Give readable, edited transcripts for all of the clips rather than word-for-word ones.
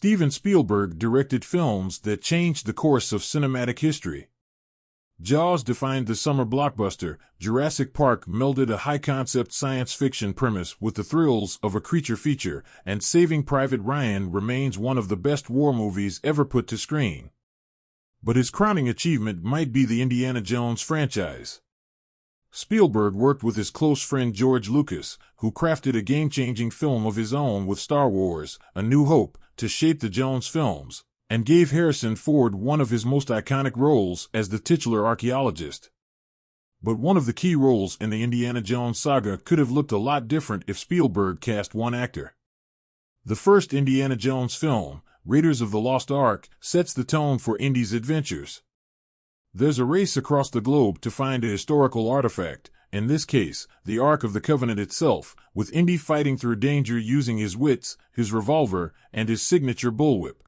Steven Spielberg directed films that changed the course of cinematic history. Jaws defined the summer blockbuster. Jurassic Park melded a high-concept science fiction premise with the thrills of a creature feature, and Saving Private Ryan remains one of the best war movies ever put to screen. But his crowning achievement might be the Indiana Jones franchise. Spielberg worked with his close friend George Lucas, who crafted a game-changing film of his own with Star Wars: A New Hope to shape the Jones films, and gave Harrison Ford one of his most iconic roles as the titular archaeologist. But one of the key roles in the Indiana Jones saga could have looked a lot different if Spielberg cast one actor. The first Indiana Jones film, Raiders of the Lost Ark, sets the tone for Indy's adventures. There's a race across the globe to find a historical artifact, in this case, the Ark of the Covenant itself, with Indy fighting through danger using his wits, his revolver, and his signature bullwhip.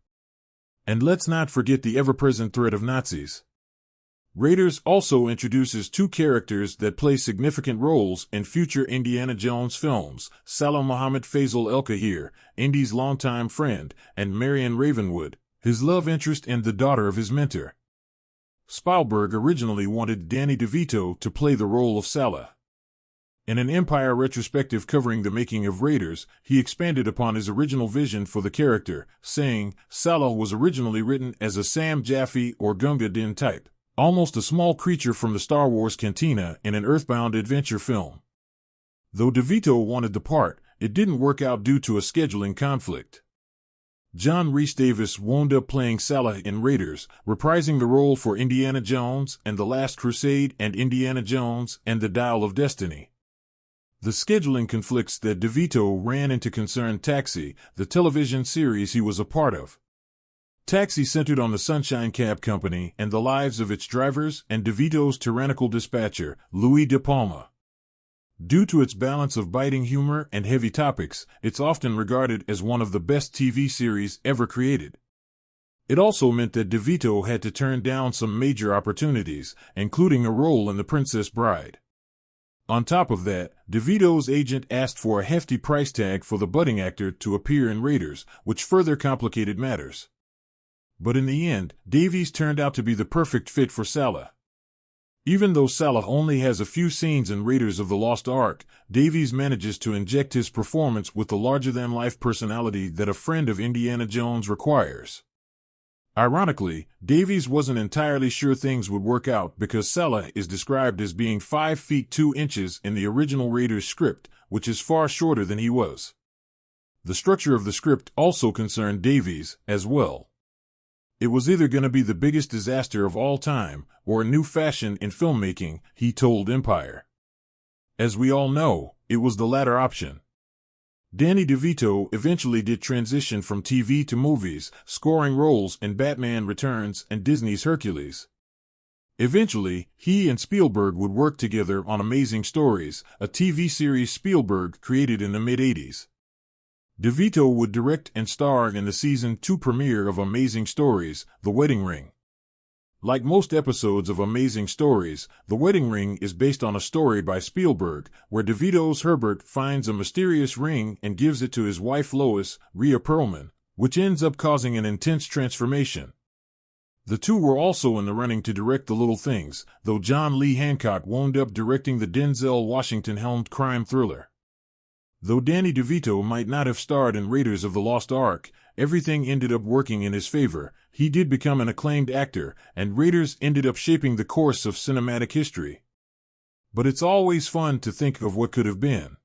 And let's not forget the ever-present threat of Nazis. Raiders also introduces two characters that play significant roles in future Indiana Jones films: Salah Muhammad Faisal El-Kahir, Indy's longtime friend, and Marion Ravenwood, his love interest and the daughter of his mentor. Spielberg originally wanted Danny DeVito to play the role of Salah. In an Empire retrospective covering the making of Raiders, he expanded upon his original vision for the character, saying, Salah was originally written as a Sam Jaffe or Gunga Din type, almost a small creature from the Star Wars cantina in an Earthbound adventure film. Though DeVito wanted the part, it didn't work out due to a scheduling conflict. John Rhys Davis wound up playing Salah in Raiders, reprising the role for Indiana Jones and The Last Crusade and Indiana Jones and the Dial of Destiny. The scheduling conflicts that DeVito ran into concerned Taxi, the television series he was a part of. Taxi centered on the Sunshine Cab Company and the lives of its drivers and DeVito's tyrannical dispatcher, Louis De Palma. Due to its balance of biting humor and heavy topics, it's often regarded as one of the best TV series ever created. It also meant that DeVito had to turn down some major opportunities, including a role in The Princess Bride. On top of that, DeVito's agent asked for a hefty price tag for the budding actor to appear in Raiders, which further complicated matters. But in the end, Davies turned out to be the perfect fit for Salah. Even though Salah only has a few scenes in Raiders of the Lost Ark, Davies manages to inject his performance with the larger-than-life personality that a friend of Indiana Jones requires. Ironically, Davies wasn't entirely sure things would work out because Salah is described as being 5 feet 2 inches in the original Raiders script, which is far shorter than he was. The structure of the script also concerned Davies, as well. It was either going to be the biggest disaster of all time, or a new fashion in filmmaking, he told Empire. As we all know, it was the latter option. Danny DeVito eventually did transition from TV to movies, scoring roles in Batman Returns and Disney's Hercules. Eventually, he and Spielberg would work together on Amazing Stories, a TV series Spielberg created in the mid-'80s. DeVito would direct and star in the Season 2 premiere of Amazing Stories, The Wedding Ring. Like most episodes of Amazing Stories, The Wedding Ring is based on a story by Spielberg, where DeVito's Herbert finds a mysterious ring and gives it to his wife Lois, Rhea Perlman, which ends up causing an intense transformation. The two were also in the running to direct The Little Things, though John Lee Hancock wound up directing the Denzel Washington-helmed crime thriller. Though Danny DeVito might not have starred in Raiders of the Lost Ark, everything ended up working in his favor. He did become an acclaimed actor, and Raiders ended up shaping the course of cinematic history. But it's always fun to think of what could have been.